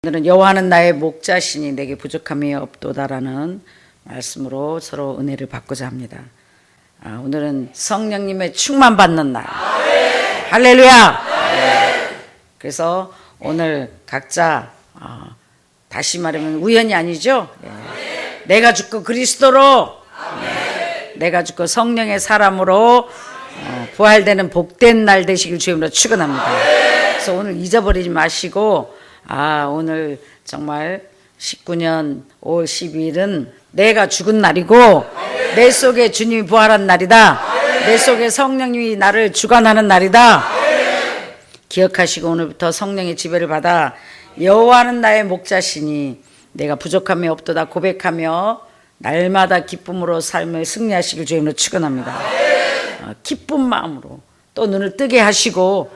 오늘은 여호와는 나의 목자시니 내게 부족함이 없도다라는 말씀으로 서로 은혜를 받고자 합니다. 오늘은 성령님의 충만받는 날. 할렐루야. 그래서 오늘 각자 다시 말하면 우연이 아니죠. 내가 죽고 그리스도로, 내가 죽고 성령의 사람으로 부활되는 복된 날 되시길 주님으로 축원합니다. 그래서 오늘 잊어버리지 마시고 오늘 정말 19년 5월 12일은 내가 죽은 날이고 내 속에 주님이 부활한 날이다. 내 속에 성령님이 나를 주관하는 날이다. 기억하시고 오늘부터 성령의 지배를 받아 여호와는 나의 목자시니 내가 부족함이 없도다 고백하며 날마다 기쁨으로 삶을 승리하시길 주님으로 축원합니다. 기쁜 마음으로 또 눈을 뜨게 하시고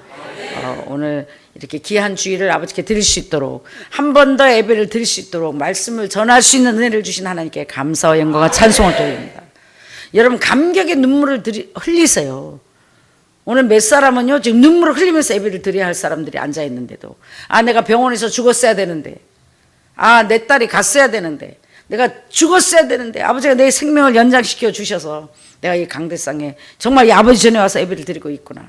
오늘 이렇게 귀한 주일을 아버지께 드릴 수 있도록 한 번 더 예배를 드릴 수 있도록 말씀을 전할 수 있는 은혜를 주신 하나님께 감사와 영광과 찬송을 돌립니다. 여러분 감격의 눈물을 흘리세요. 오늘 몇 사람은요 지금 눈물을 흘리면서 예배를 드려야 할 사람들이 앉아 있는데도 내가 병원에서 죽었어야 되는데 내 딸이 갔어야 되는데 내가 죽었어야 되는데 아버지가 내 생명을 연장시켜 주셔서 내가 이 강대상에 정말 이 아버지 전에 와서 예배를 드리고 있구나.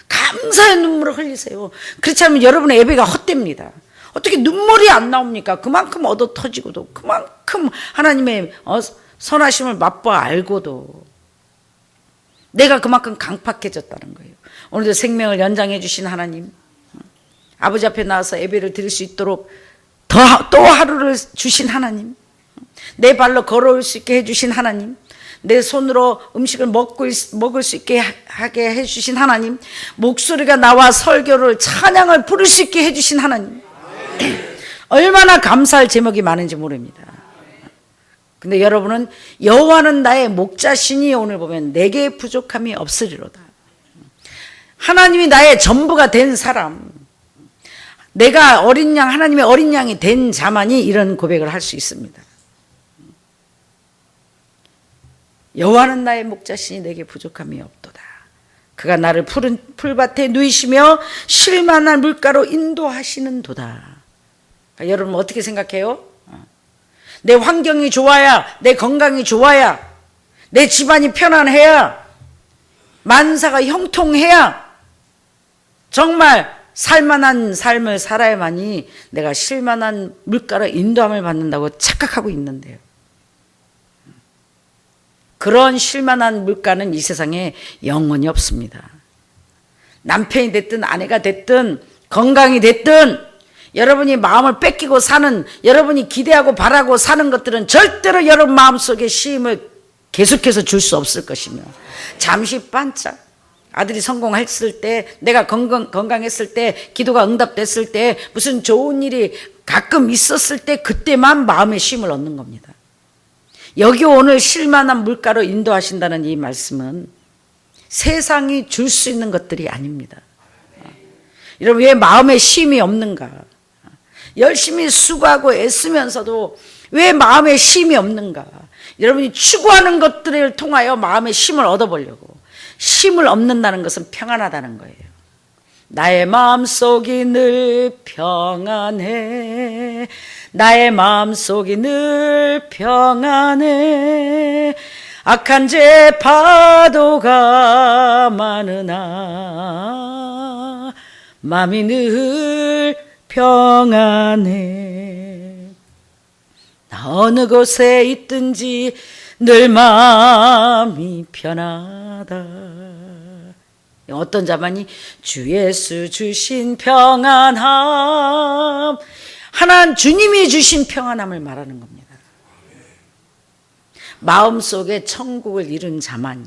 감사의 눈물을 흘리세요. 그렇지 않으면 여러분의 예배가 헛됩니다. 어떻게 눈물이 안 나옵니까? 그만큼 얻어 터지고도 그만큼 하나님의 선하심을 맛보아 알고도 내가 그만큼 강팍해졌다는 거예요. 오늘도 생명을 연장해 주신 하나님, 아버지 앞에 나와서 예배를 드릴 수 있도록 또 하루를 주신 하나님, 내 발로 걸어올 수 있게 해주신 하나님, 내 손으로 음식을 먹을 수 있게 하게 해주신 하나님, 목소리가 나와 설교를 찬양을 부를 수 있게 해주신 하나님, 얼마나 감사할 제목이 많은지 모릅니다. 근데 여러분은 여호와는 나의 목자시니 오늘 보면 내게 부족함이 없으리로다. 하나님이 나의 전부가 된 사람, 내가 어린 양, 하나님의 어린 양이 된 자만이 이런 고백을 할 수 있습니다. 여호와는 나의 목자시니 내게 부족함이 없도다. 그가 나를 푸른 풀밭에 누이시며 쉴만한 물가로 인도하시는 도다. 그러니까 여러분 어떻게 생각해요? 내 환경이 좋아야, 내 건강이 좋아야, 내 집안이 편안해야, 만사가 형통해야 정말 살만한 삶을 살아야만이 내가 쉴만한 물가로 인도함을 받는다고 착각하고 있는데요. 그런 쉴만한 물가는 이 세상에 영원히 없습니다. 남편이 됐든 아내가 됐든 건강이 됐든 여러분이 마음을 뺏기고 사는, 여러분이 기대하고 바라고 사는 것들은 절대로 여러분 마음속에 쉼을 계속해서 줄 수 없을 것이며 잠시 반짝 아들이 성공했을 때, 내가 건강했을 때, 기도가 응답됐을 때, 무슨 좋은 일이 가끔 있었을 때 그때만 마음의 쉼을 얻는 겁니다. 여기 오늘 쉴만한 물가로 인도하신다는 이 말씀은 세상이 줄 수 있는 것들이 아닙니다. 여러분 왜 마음에 쉼이 없는가? 열심히 수고하고 애쓰면서도 왜 마음에 쉼이 없는가? 여러분이 추구하는 것들을 통하여 마음의 쉼을 얻어보려고 쉼을 얻는다는 것은 평안하다는 거예요. 나의 마음속이 늘 평안해. 나의 마음속이 늘 평안해. 악한 죄 파도가 많으나 마음이 늘 평안해. 나 어느 곳에 있든지 늘 마음이 편하다. 어떤 자만이 주 예수 주신 평안함, 하나님 주님이 주신 평안함을 말하는 겁니다. 마음속에 천국을 이룬 자만이,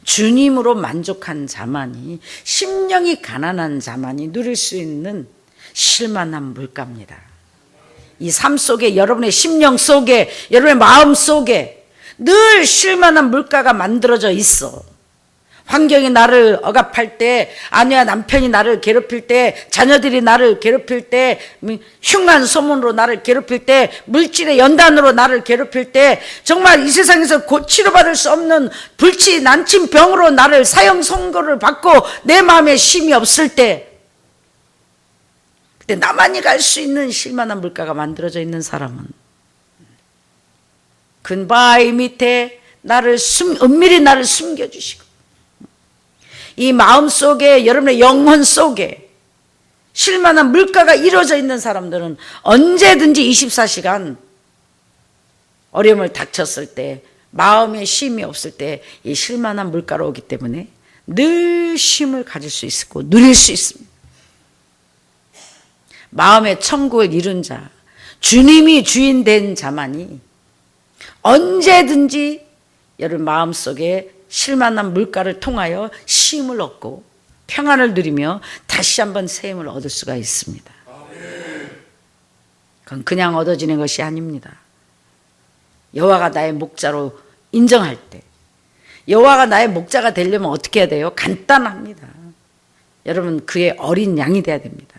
주님으로 만족한 자만이, 심령이 가난한 자만이 누릴 수 있는 쉴만한 물가입니다. 이 삶 속에, 여러분의 심령 속에, 여러분의 마음 속에 늘 쉴만한 물가가 만들어져 있어. 환경이 나를 억압할 때, 아내와 남편이 나를 괴롭힐 때, 자녀들이 나를 괴롭힐 때, 흉한 소문으로 나를 괴롭힐 때, 물질의 연단으로 나를 괴롭힐 때, 정말 이 세상에서 치료받을 수 없는 불치 난침 병으로 나를 사형 선고를 받고 내 마음에 쉼이 없을 때, 그때 나만이 갈 수 있는 쉴만한 물가가 만들어져 있는 사람은 큰 바위 밑에 은밀히 나를 숨겨주시고 이 마음속에 여러분의 영혼 속에 쉴만한 물가가 이루어져 있는 사람들은 언제든지 24시간 어려움을 닥쳤을 때 마음에 쉼이 없을 때 이 쉴만한 물가로 오기 때문에 늘 쉼을 가질 수 있고 누릴 수 있습니다. 마음의 천국을 이룬 자, 주님이 주인 된 자만이 언제든지 여러분 마음속에 쉴만한 물가를 통하여 쉼을 얻고 평안을 누리며 다시 한번 새 힘을 얻을 수가 있습니다. 그건 그냥 얻어지는 것이 아닙니다. 여호와가 나의 목자로 인정할 때, 여호와가 나의 목자가 되려면 어떻게 해야 돼요? 간단합니다. 여러분 그의 어린 양이 돼야 됩니다.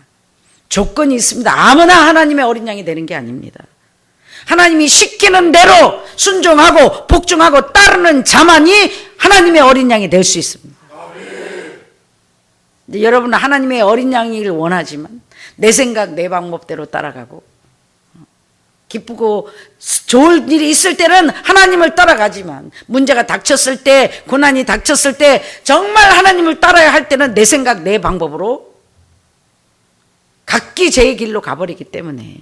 조건이 있습니다. 아무나 하나님의 어린 양이 되는 게 아닙니다. 하나님이 시키는 대로 순종하고 복종하고 따르는 자만이 하나님의 어린 양이 될 수 있습니다. 여러분은 하나님의 어린 양이길 원하지만 내 생각 내 방법대로 따라가고 기쁘고 좋을 일이 있을 때는 하나님을 따라가지만 문제가 닥쳤을 때, 고난이 닥쳤을 때 정말 하나님을 따라야 할 때는 내 생각 내 방법으로 각기 제 길로 가버리기 때문에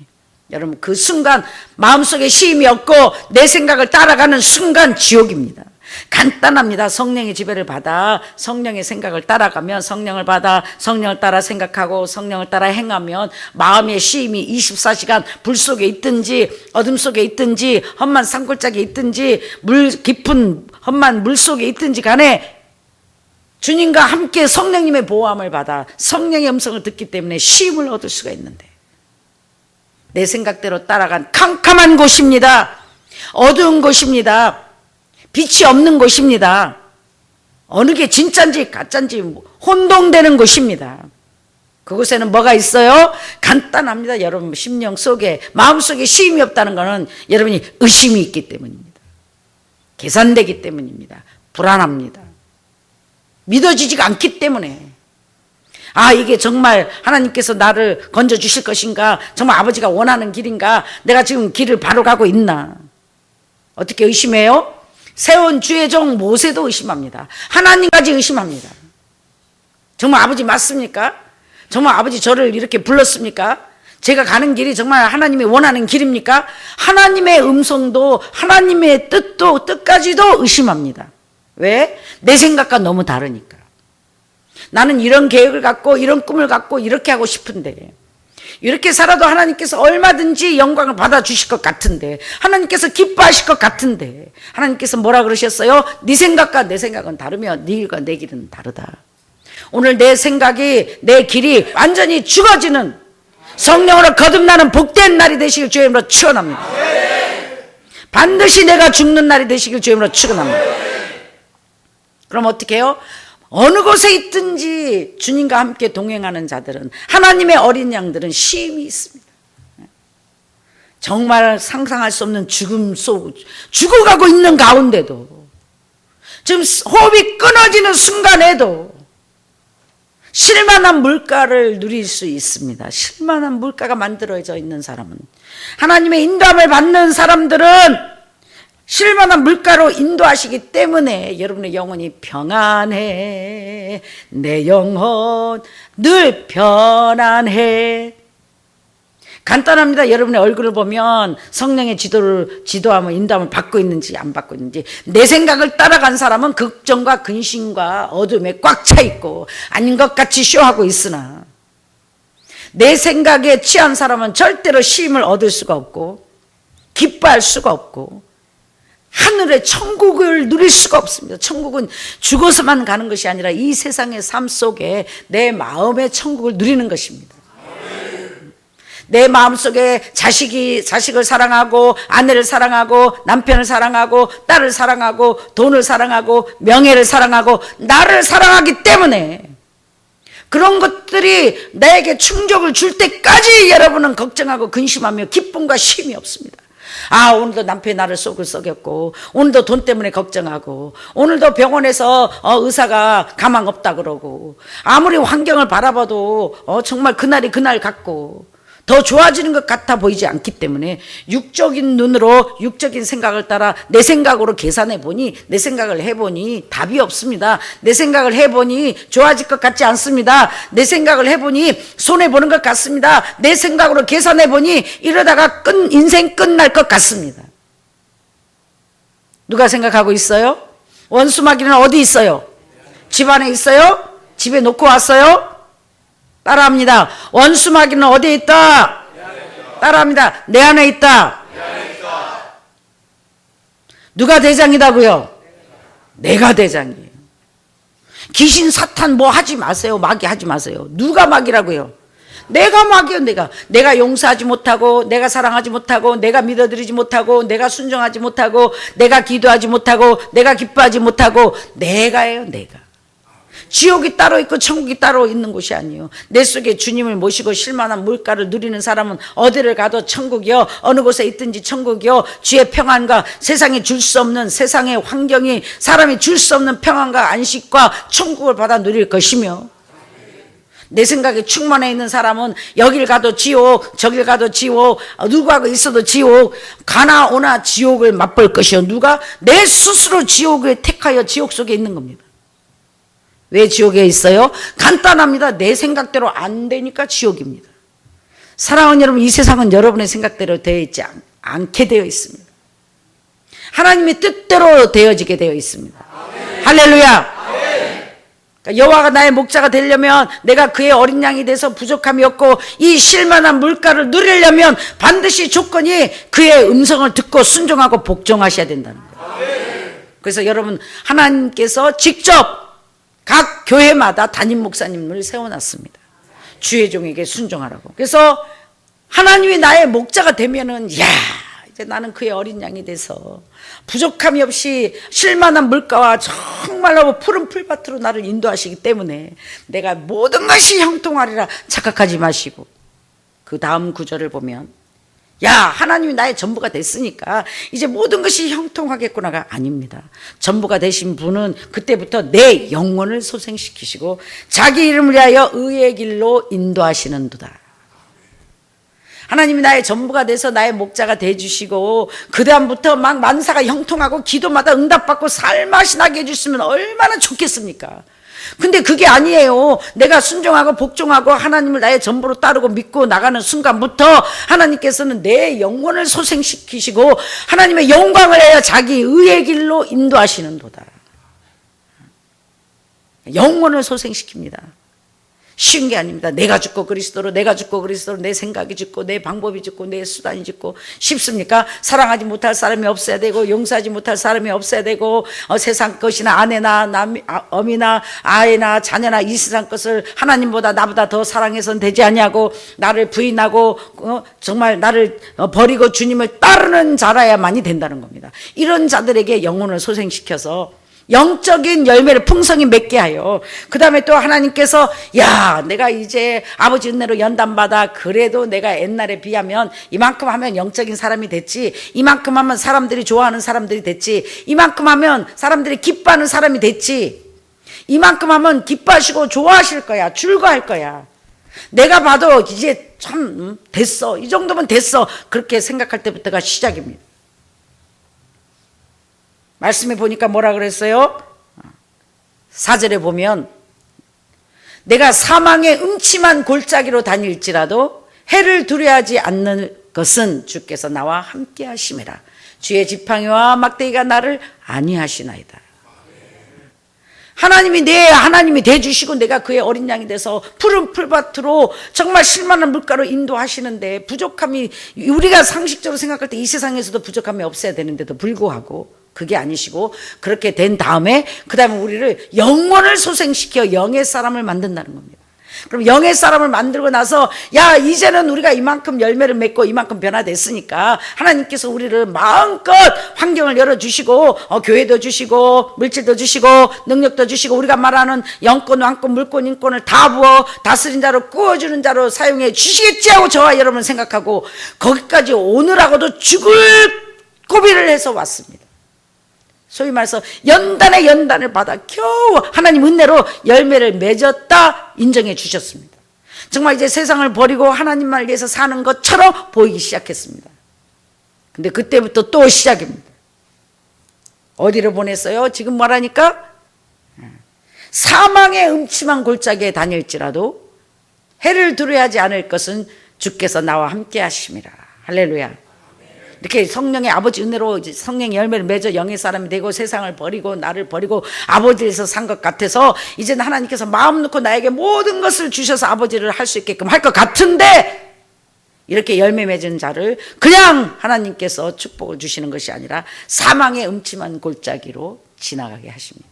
여러분 그 순간 마음속에 쉼이 없고 내 생각을 따라가는 순간 지옥입니다. 간단합니다. 성령의 지배를 받아 성령의 생각을 따라가면, 성령을 받아 성령을 따라 생각하고 성령을 따라 행하면 마음의 쉼이 24시간 불 속에 있든지 어둠 속에 있든지 험한 산골짜기에 있든지 깊은 험한 물 속에 있든지 간에 주님과 함께 성령님의 보호함을 받아 성령의 음성을 듣기 때문에 쉼을 얻을 수가 있는데, 내 생각대로 따라간 캄캄한 곳입니다. 어두운 곳입니다. 빛이 없는 곳입니다. 어느 게 진짜인지 가짜인지 혼동되는 곳입니다. 그곳에는 뭐가 있어요? 간단합니다. 여러분 심령 속에, 마음속에 쉼이 없다는 것은 여러분이 의심이 있기 때문입니다. 계산되기 때문입니다. 불안합니다. 믿어지지가 않기 때문에, 아 이게 정말 하나님께서 나를 건져주실 것인가, 정말 아버지가 원하는 길인가, 내가 지금 길을 바로 가고 있나. 어떻게 의심해요? 세운 주의 종 모세도 의심합니다. 하나님까지 의심합니다. 정말 아버지 맞습니까? 정말 아버지 저를 이렇게 불렀습니까? 제가 가는 길이 정말 하나님이 원하는 길입니까? 하나님의 음성도 하나님의 뜻까지도 의심합니다. 왜? 내 생각과 너무 다르니까. 나는 이런 계획을 갖고 이런 꿈을 갖고 이렇게 하고 싶은데, 이렇게 살아도 하나님께서 얼마든지 영광을 받아주실 것 같은데, 하나님께서 기뻐하실 것 같은데, 하나님께서 뭐라 그러셨어요? 네 생각과 내 생각은 다르며 네 길과 내 길은 다르다. 오늘 내 생각이, 내 길이 완전히 죽어지는 성령으로 거듭나는 복된 날이 되시길 주의 이름으로 축원합니다. 반드시 내가 죽는 날이 되시길 주의 이름으로 축원합니다. 그럼 어떻게 해요? 어느 곳에 있든지 주님과 함께 동행하는 자들은, 하나님의 어린 양들은 쉼이 있습니다. 정말 상상할 수 없는 죽음 속 죽어가고 있는 가운데도, 지금 호흡이 끊어지는 순간에도 쉴만한 물가를 누릴 수 있습니다. 쉴만한 물가가 만들어져 있는 사람은, 하나님의 인도함을 받는 사람들은 쉴만한 물가로 인도하시기 때문에 여러분의 영혼이 평안해. 내 영혼 늘 편안해. 간단합니다. 여러분의 얼굴을 보면 성령의 지도함을, 인도함을 받고 있는지 안 받고 있는지. 내 생각을 따라간 사람은 걱정과 근심과 어둠에 꽉 차 있고 아닌 것 같이 쇼하고 있으나, 내 생각에 취한 사람은 절대로 쉼을 얻을 수가 없고 기뻐할 수가 없고 하늘의 천국을 누릴 수가 없습니다. 천국은 죽어서만 가는 것이 아니라 이 세상의 삶 속에 내 마음의 천국을 누리는 것입니다. 내 마음속에 자식을 사랑하고 아내를 사랑하고 남편을 사랑하고 딸을 사랑하고 돈을 사랑하고 명예를 사랑하고 나를 사랑하기 때문에 그런 것들이 나에게 충족을 줄 때까지 여러분은 걱정하고 근심하며 기쁨과 쉼이 없습니다. 아, 오늘도 남편이 나를 속을 썩였고, 오늘도 돈 때문에 걱정하고, 오늘도 병원에서 의사가 가망 없다 그러고, 아무리 환경을 바라봐도 정말 그날이 그날 같고, 더 좋아지는 것 같아 보이지 않기 때문에 육적인 눈으로 육적인 생각을 따라 내 생각으로 계산해 보니, 내 생각을 해보니 답이 없습니다. 내 생각을 해보니 좋아질 것 같지 않습니다. 내 생각을 해보니 손해보는 것 같습니다. 내 생각으로 계산해 보니 이러다가 인생 끝날 것 같습니다. 누가 생각하고 있어요? 원수마귀는 어디 있어요? 집 안에 있어요? 집에 놓고 왔어요? 따라합니다. 원수마귀는 어디에 있다? 따라합니다. 내 안에 있다. 누가 대장이다고요? 내가 대장이에요. 귀신 사탄 뭐 하지 마세요. 마귀 하지 마세요. 누가 마귀라고요? 내가 마귀요. 내가 용서하지 못하고, 내가 사랑하지 못하고, 내가 믿어드리지 못하고, 내가 순종하지 못하고, 내가 기도하지 못하고, 내가 기뻐하지 못하고, 내가예요. 내가. 지옥이 따로 있고 천국이 따로 있는 곳이 아니에요. 내 속에 주님을 모시고 쉴만한 물가를 누리는 사람은 어디를 가도 천국이요, 어느 곳에 있든지 천국이요, 주의 평안과 세상에 줄 수 없는, 세상의 환경이 사람이 줄 수 없는 평안과 안식과 천국을 받아 누릴 것이며, 내 생각에 충만해 있는 사람은 여길 가도 지옥, 저길 가도 지옥, 누구하고 있어도 지옥, 가나 오나 지옥을 맛볼 것이요. 누가? 내 스스로 지옥을 택하여 지옥 속에 있는 겁니다. 왜 지옥에 있어요? 간단합니다. 내 생각대로 안 되니까 지옥입니다. 사랑하는 여러분, 이 세상은 여러분의 생각대로 되어 있지 않게 되어 있습니다. 하나님의 뜻대로 되어지게 되어 있습니다. 아멘. 할렐루야. 그러니까 여호와가 나의 목자가 되려면, 내가 그의 어린 양이 돼서 부족함이 없고 이 쉴만한 물가를 누리려면 반드시 조건이 그의 음성을 듣고 순종하고 복종하셔야 된다는 거예요. 아멘. 그래서 여러분, 하나님께서 직접 각 교회마다 담임 목사님을 세워놨습니다. 주의 종에게 순종하라고. 그래서 하나님이 나의 목자가 되면은, 이제 나는 그의 어린 양이 돼서 부족함이 없이 쉴만한 물가와 정말로 푸른 풀밭으로 나를 인도하시기 때문에 내가 모든 것이 형통하리라 착각하지 마시고, 그 다음 구절을 보면, 야, 하나님이 나의 전부가 됐으니까 이제 모든 것이 형통하겠구나가 아닙니다. 전부가 되신 분은 그때부터 내 영혼을 소생시키시고 자기 이름을 위하여 의의 길로 인도하시는도다. 하나님이 나의 전부가 돼서 나의 목자가 돼주시고 그 다음부터 막 만사가 형통하고 기도마다 응답받고 살맛이 나게 해주시면 얼마나 좋겠습니까? 근데 그게 아니에요. 내가 순종하고 복종하고 하나님을 나의 전부로 따르고 믿고 나가는 순간부터 하나님께서는 내 영혼을 소생시키시고 하나님의 영광을 위하여 자기 의의 길로 인도하시는도다. 영혼을 소생시킵니다. 쉬운 게 아닙니다. 내가 죽고 그리스도로, 내가 죽고 그리스도로, 내 생각이 죽고 내 방법이 죽고 내 수단이 죽고. 쉽습니까? 사랑하지 못할 사람이 없어야 되고 용서하지 못할 사람이 없어야 되고 세상 것이나 아내나 어미나 아이나 자녀나 이 세상 것을 하나님보다 나보다 더 사랑해서는 되지 아니하고 나를 부인하고 정말 나를 버리고 주님을 따르는 자라야만이 된다는 겁니다. 이런 자들에게 영혼을 소생시켜서 영적인 열매를 풍성히 맺게 하여, 그 다음에 또 하나님께서, 야, 내가 이제 아버지 은혜로 연단받아, 그래도 내가 옛날에 비하면 이만큼 하면 영적인 사람이 됐지, 이만큼 하면 사람들이 좋아하는 사람들이 됐지, 이만큼 하면 사람들이 기뻐하는 사람이 됐지, 이만큼 하면 기뻐하시고 좋아하실 거야, 즐거워할 거야. 내가 봐도 이제 참 됐어, 이 정도면 됐어, 그렇게 생각할 때부터가 시작입니다. 말씀에 보니까 뭐라 그랬어요? 4절에 보면, 내가 사망의 음침한 골짜기로 다닐지라도 해를 두려워하지 않는 것은 주께서 나와 함께 하심이라. 주의 지팡이와 막대기가 나를 안위하시나이다. 하나님이 돼주시고 내가 그의 어린 양이 돼서 푸른 풀밭으로 정말 쉴만한 물가로 인도하시는데, 부족함이, 우리가 상식적으로 생각할 때 이 세상에서도 부족함이 없어야 되는데도 불구하고 그게 아니시고, 그렇게 된 다음에 그 다음에 우리를 영혼을 소생시켜 영의 사람을 만든다는 겁니다. 그럼 영의 사람을 만들고 나서 야 이제는 우리가 이만큼 열매를 맺고 이만큼 변화됐으니까 하나님께서 우리를 마음껏 환경을 열어주시고 교회도 주시고 물질도 주시고 능력도 주시고 우리가 말하는 영권 왕권 물권 인권을 다 부어 다스린 자로 꾸어주는 자로 사용해 주시겠지 하고 저와 여러분 생각하고 거기까지 오느라고도 죽을 고비를 해서 왔습니다. 소위 말해서 연단의 연단을 받아 겨우 하나님 은혜로 열매를 맺었다 인정해 주셨습니다. 정말 이제 세상을 버리고 하나님만을 위해서 사는 것처럼 보이기 시작했습니다. 근데 그때부터 또 시작입니다. 어디로 보냈어요? 지금 말하니까 사망의 음침한 골짜기에 다닐지라도 해를 두려워하지 않을 것은 주께서 나와 함께 하심이라. 할렐루야. 이렇게 성령의 아버지 은혜로 성령의 열매를 맺어 영의 사람이 되고 세상을 버리고 나를 버리고 아버지에서 산 것 같아서 이제는 하나님께서 마음 놓고 나에게 모든 것을 주셔서 아버지를 할 수 있게끔 할 것 같은데 이렇게 열매 맺은 자를 그냥 하나님께서 축복을 주시는 것이 아니라 사망의 음침한 골짜기로 지나가게 하십니다.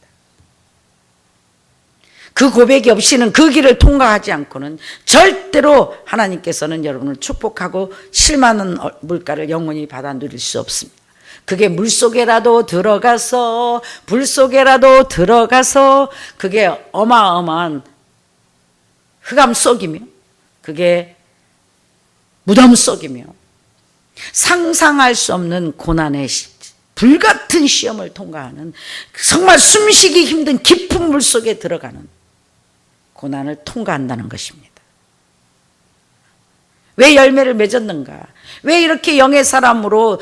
그 고백이 없이는 그 길을 통과하지 않고는 절대로 하나님께서는 여러분을 축복하고 실만한 물가를 영원히 받아 누릴 수 없습니다. 그게 물속에라도 들어가서 불 속에라도 들어가서 그게 어마어마한 흑암 속이며 그게 무덤 속이며 상상할 수 없는 고난의 불같은 시험을 통과하는 정말 숨쉬기 힘든 깊은 물 속에 들어가는 고난을 통과한다는 것입니다. 왜 열매를 맺었는가? 왜 이렇게 영의 사람으로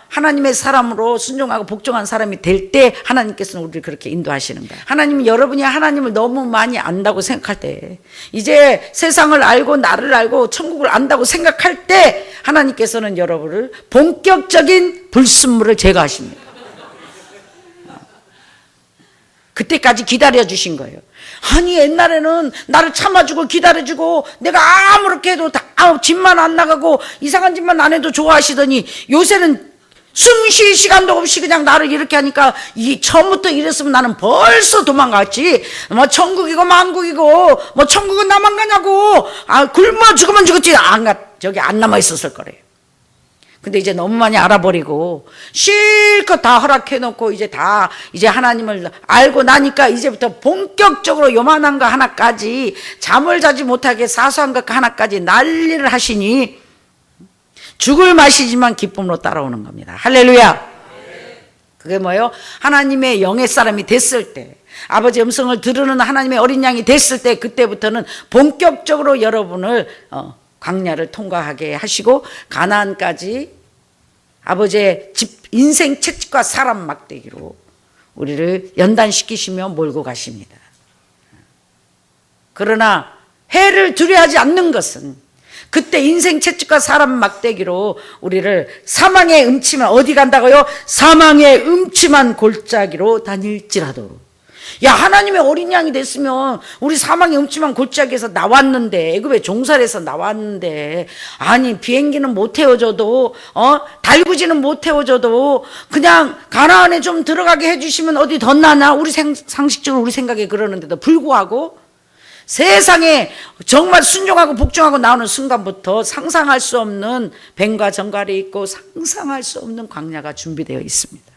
하나님의 사람으로 순종하고 복종한 사람이 될 때 하나님께서는 우리를 그렇게 인도하시는가? 하나님은 여러분이 하나님을 너무 많이 안다고 생각할 때 이제 세상을 알고 나를 알고 천국을 안다고 생각할 때 하나님께서는 여러분을 본격적인 불순물을 제거하십니다. 그때까지 기다려주신 거예요. 아니 옛날에는 나를 참아주고 기다려주고 내가 아무렇게 해도 다 집만 안 나가고 이상한 짓만 안 해도 좋아하시더니 요새는 숨 쉴 시간도 없이 그냥 나를 이렇게 하니까 처음부터 이랬으면 나는 벌써 도망갔지. 뭐 천국이고 만국이고 뭐 천국은 나만 가냐고 굶어 죽으면 죽었지 저기 안 남아 있었을 거래요. 근데 이제 너무 많이 알아버리고 실컷 다 허락해놓고 이제 하나님을 알고 나니까 이제부터 본격적으로 요만한 거 하나까지 잠을 자지 못하게 사소한 것 하나까지 난리를 하시니 죽을 맛이지만 기쁨으로 따라오는 겁니다. 할렐루야. 그게 뭐예요? 하나님의 영의 사람이 됐을 때 아버지 음성을 들으는 하나님의 어린 양이 됐을 때 그때부터는 본격적으로 여러분을 광야를 통과하게 하시고 가나안까지 아버지의 인생 채찍과 사람 막대기로 우리를 연단시키시며 몰고 가십니다. 그러나 해를 두려워하지 않는 것은 그때 인생 채찍과 사람 막대기로 우리를 사망의 음침한 어디 간다고요? 사망의 음침한 골짜기로 다닐지라도 야 하나님의 어린 양이 됐으면 우리 사망의 음침한 골짜기에서 나왔는데 애굽의 종살에서 나왔는데 아니 비행기는 못 태워줘도 달구지는 못 태워줘도 그냥 가나안에 좀 들어가게 해주시면 어디 더 나나 우리 상식적으로 우리 생각에 그러는데도 불구하고 세상에 정말 순종하고 복종하고 나오는 순간부터 상상할 수 없는 뱀과 정갈이 있고 상상할 수 없는 광야가 준비되어 있습니다.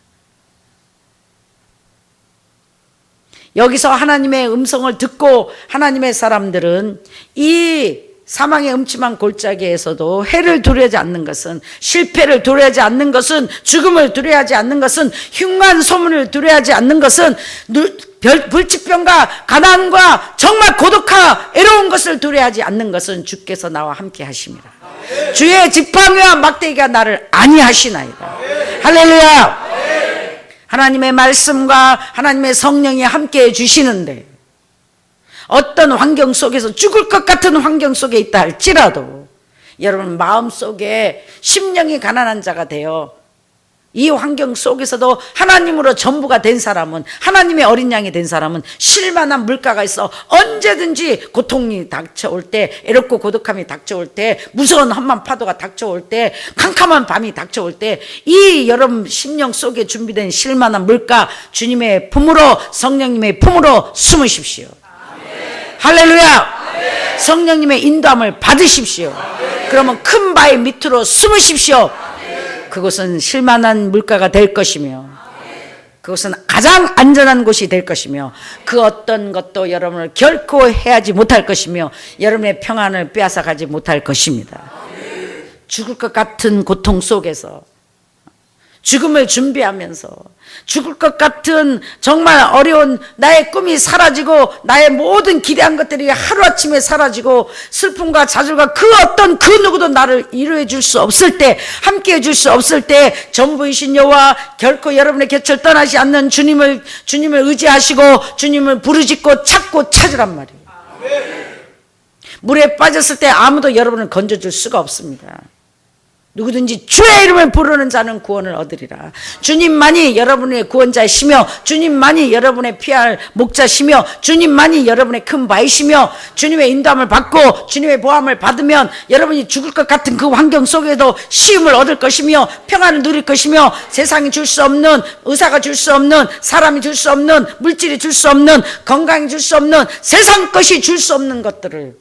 여기서 하나님의 음성을 듣고 하나님의 사람들은 이 사망의 음침한 골짜기에서도 해를 두려워하지 않는 것은 실패를 두려워하지 않는 것은 죽음을 두려워하지 않는 것은 흉한 소문을 두려워하지 않는 것은 불치병과 가난과 정말 고독하 애로운 것을 두려워하지 않는 것은 주께서 나와 함께 하심이라. 주의 지팡이와 막대기가 나를 안위하시나이다. 할렐루야. 하나님의 말씀과 하나님의 성령이 함께해 주시는데 어떤 환경 속에서 죽을 것 같은 환경 속에 있다 할지라도 여러분 마음속에 심령이 가난한 자가 되어 이 환경 속에서도 하나님으로 전부가 된 사람은 하나님의 어린 양이 된 사람은 쉴만한 물가가 있어 언제든지 고통이 닥쳐올 때 애롭고 고독함이 닥쳐올 때 무서운 험한 파도가 닥쳐올 때 캄캄한 밤이 닥쳐올 때 이 여러분 심령 속에 준비된 쉴만한 물가 주님의 품으로 성령님의 품으로 숨으십시오. 아멘. 할렐루야. 아멘. 성령님의 인도함을 받으십시오. 그러면 큰 바위 밑으로 숨으십시오. 그곳은 쉴만한 물가가 될 것이며 그것은 가장 안전한 곳이 될 것이며 그 어떤 것도 여러분을 결코 해하지 못할 것이며 여러분의 평안을 빼앗아가지 못할 것입니다. 죽을 것 같은 고통 속에서 죽음을 준비하면서 죽을 것 같은 정말 어려운 나의 꿈이 사라지고 나의 모든 기대한 것들이 하루아침에 사라지고 슬픔과 좌절과 그 어떤 그 누구도 나를 이루어 줄 수 없을 때 함께 해줄 수 없을 때 전부이신 여호와 결코 여러분의 곁을 떠나지 않는 주님을 의지하시고 주님을 부르짖고 찾고 찾으란 말이에요. 물에 빠졌을 때 아무도 여러분을 건져줄 수가 없습니다. 누구든지 주의 이름을 부르는 자는 구원을 얻으리라. 주님만이 여러분의 구원자이시며 주님만이 여러분의 피할 목자시며 주님만이 여러분의 큰 바이시며 주님의 인도함을 받고 주님의 보함을 받으면 여러분이 죽을 것 같은 그 환경 속에도 쉼을 얻을 것이며 평안을 누릴 것이며 세상이 줄 수 없는, 의사가 줄 수 없는, 사람이 줄 수 없는, 물질이 줄 수 없는, 건강이 줄 수 없는, 세상 것이 줄 수 없는 것들을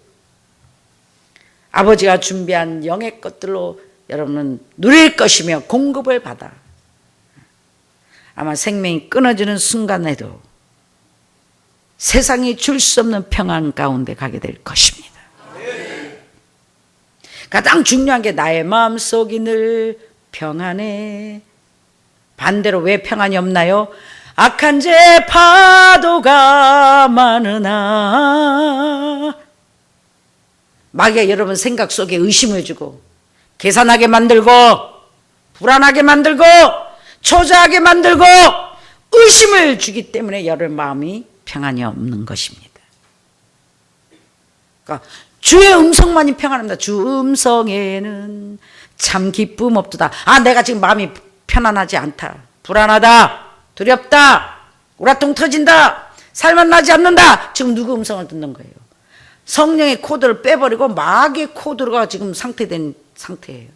아버지가 준비한 영의 것들로 여러분은 누릴 것이며 공급을 받아 아마 생명이 끊어지는 순간에도 세상이 줄 수 없는 평안 가운데 가게 될 것입니다. 가장 중요한 게 나의 마음속이 늘 평안해. 반대로 왜 평안이 없나요? 악한 죄 파도가 많으나 마귀가 여러분 생각 속에 의심을 주고 계산하게 만들고 불안하게 만들고 초조하게 만들고 의심을 주기 때문에 여러분 마음이 평안이 없는 것입니다. 그러니까 주의 음성만이 평안합니다. 주 음성에는 참 기쁨 없도다. 아, 내가 지금 마음이 편안하지 않다, 불안하다, 두렵다, 우라통 터진다, 살만 나지 않는다. 지금 누구 음성을 듣는 거예요? 성령의 코드를 빼버리고 마귀의 코드가 지금 상태된 상태예요.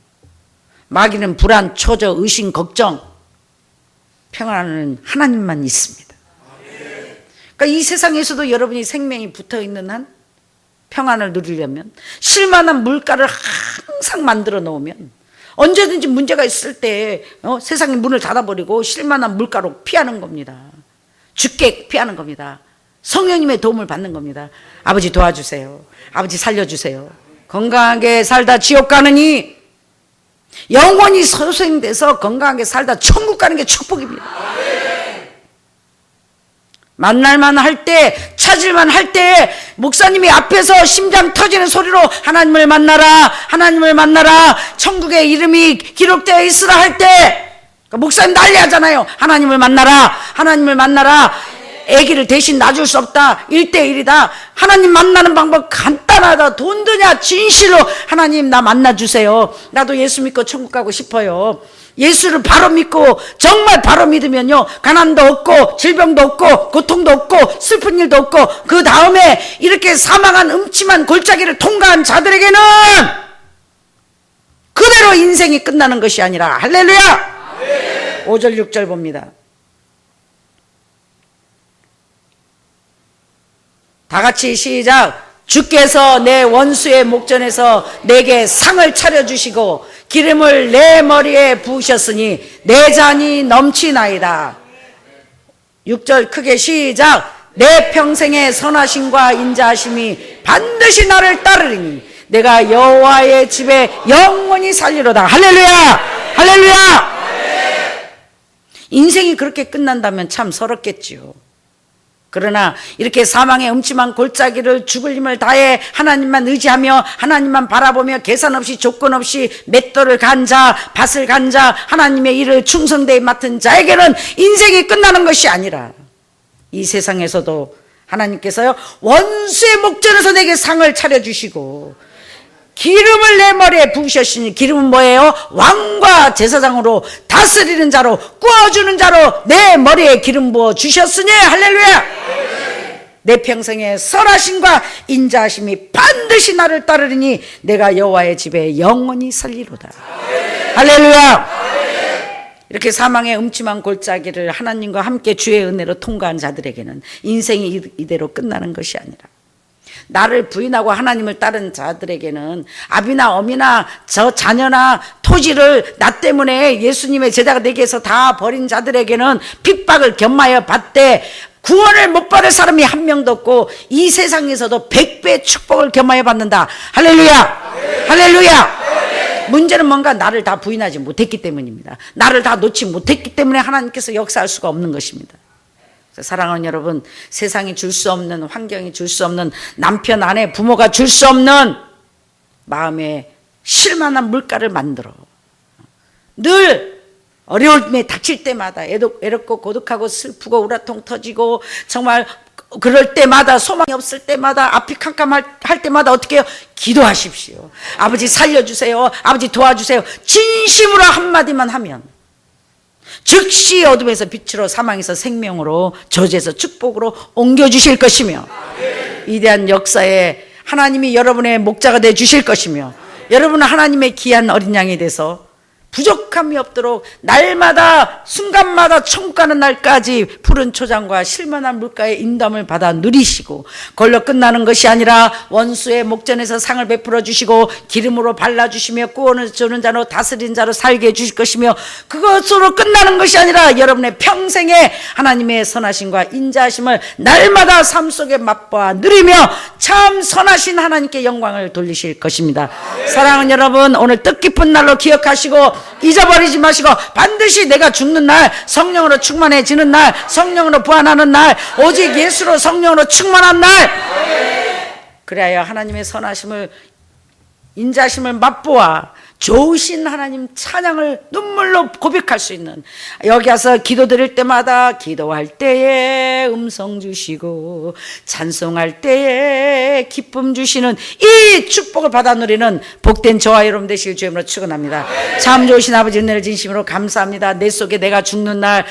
마귀는 불안, 초조, 의심, 걱정, 평안은 하나님만 있습니다. 그러니까 이 세상에서도 여러분이 생명이 붙어있는 한 평안을 누리려면 쉴만한 물가를 항상 만들어 놓으면 언제든지 문제가 있을 때 세상의 문을 닫아버리고 쉴만한 물가로 피하는 겁니다. 죽게 피하는 겁니다. 성령님의 도움을 받는 겁니다. 아버지 도와주세요. 아버지 살려주세요. 건강하게 살다 지옥 가느니 영원히 소생돼서 건강하게 살다 천국 가는 게 축복입니다. 만날만 할 때, 찾을만 할 때 목사님이 앞에서 심장 터지는 소리로 하나님을 만나라, 하나님을 만나라, 천국의 이름이 기록되어 있으라 할 때 목사님 난리하잖아요. 하나님을 만나라, 하나님을 만나라. 아기를 대신 놔줄 수 없다, 1대1이다. 하나님 만나는 방법 간단하다. 돈 드냐? 진실로 하나님 나 만나주세요. 나도 예수 믿고 천국 가고 싶어요. 예수를 바로 믿고 정말 바로 믿으면요, 가난도 없고 질병도 없고 고통도 없고 슬픈 일도 없고 그 다음에 이렇게 사망한 음침한 골짜기를 통과한 자들에게는 그대로 인생이 끝나는 것이 아니라 할렐루야. 5절 6절 봅니다. 다 같이 시작. 주께서 내 원수의 목전에서 내게 상을 차려주시고 기름을 내 머리에 부으셨으니 내 잔이 넘치나이다. 6절 크게 시작. 내 평생의 선하심과 인자하심이 반드시 나를 따르리니 내가 여호와의 집에 영원히 살리로다. 할렐루야, 할렐루야. 인생이 그렇게 끝난다면 참 서럽겠지요. 그러나 이렇게 사망의 음침한 골짜기를 죽을 힘을 다해 하나님만 의지하며 하나님만 바라보며 계산 없이 조건 없이 맷돌을 간 자, 밭을 간 자, 하나님의 일을 충성되이 맡은 자에게는 인생이 끝나는 것이 아니라 이 세상에서도 하나님께서요, 원수의 목전에서 내게 상을 차려주시고 기름을 내 머리에 부으셨으니, 기름은 뭐예요? 왕과 제사장으로 다스리는 자로 구워주는 자로 내 머리에 기름 부어 주셨으니 할렐루야. 내 평생의 선하심과 인자하심이 반드시 나를 따르리니 내가 여호와의 집에 영원히 살리로다. 할렐루야. 이렇게 사망의 음침한 골짜기를 하나님과 함께 주의 은혜로 통과한 자들에게는 인생이 이대로 끝나는 것이 아니라 나를 부인하고 하나님을 따른 자들에게는 아비나 어미나 저 자녀나 토지를 나 때문에 예수님의 제자가 되기 위해서 다 버린 자들에게는 핍박을 겸하여 받되 구원을 못 받을 사람이 한 명도 없고 이 세상에서도 100배 축복을 겸하여 받는다. 할렐루야. 네. 할렐루야. 네. 문제는 뭔가 나를 다 부인하지 못했기 때문입니다. 나를 다 놓지 못했기 때문에 하나님께서 역사할 수가 없는 것입니다. 사랑하는 여러분, 세상이 줄 수 없는, 환경이 줄 수 없는, 남편, 아내, 부모가 줄 수 없는 마음에 실만한 물가를 만들어 늘 어려움에 닥칠 때마다 애롭고 고독하고 슬프고 우라통 터지고 정말 그럴 때마다 소망이 없을 때마다 앞이 캄캄할 때마다 어떻게 해요? 기도하십시오. 아버지 살려주세요. 아버지 도와주세요. 진심으로 한마디만 하면 즉시 어둠에서 빛으로 사망에서 생명으로 저주에서 축복으로 옮겨주실 것이며 위대한 역사에 하나님이 여러분의 목자가 되어 주실 것이며 여러분은 하나님의 귀한 어린 양이 돼서 부족함이 없도록 날마다 순간마다 천국 가는 날까지 푸른 초장과 실만한 물가의 인담을 받아 누리시고 걸로 끝나는 것이 아니라 원수의 목전에서 상을 베풀어 주시고 기름으로 발라주시며 구원을 주는 자로 다스린 자로 살게 해주실 것이며 그것으로 끝나는 것이 아니라 여러분의 평생에 하나님의 선하심과 인자하심을 날마다 삶 속에 맛보아 누리며 참 선하신 하나님께 영광을 돌리실 것입니다. 사랑하는 여러분, 오늘 뜻깊은 날로 기억하시고 잊어버리지 마시고 반드시 내가 죽는 날, 성령으로 충만해지는 날, 성령으로 부활하는 날, 오직 예수로 성령으로 충만한 날, 그래야 하나님의 선하심을 인자심을 맛보아 좋으신 하나님 찬양을 눈물로 고백할 수 있는, 여기 와서 기도드릴 때마다 기도할 때에 음성 주시고 찬송할 때에 기쁨 주시는 이 축복을 받아 누리는 복된 저와 여러분 되시길 주님으로 축원합니다. 참 좋으신 아버지 은혜를 진심으로 감사합니다. 내 속에 내가 죽는 날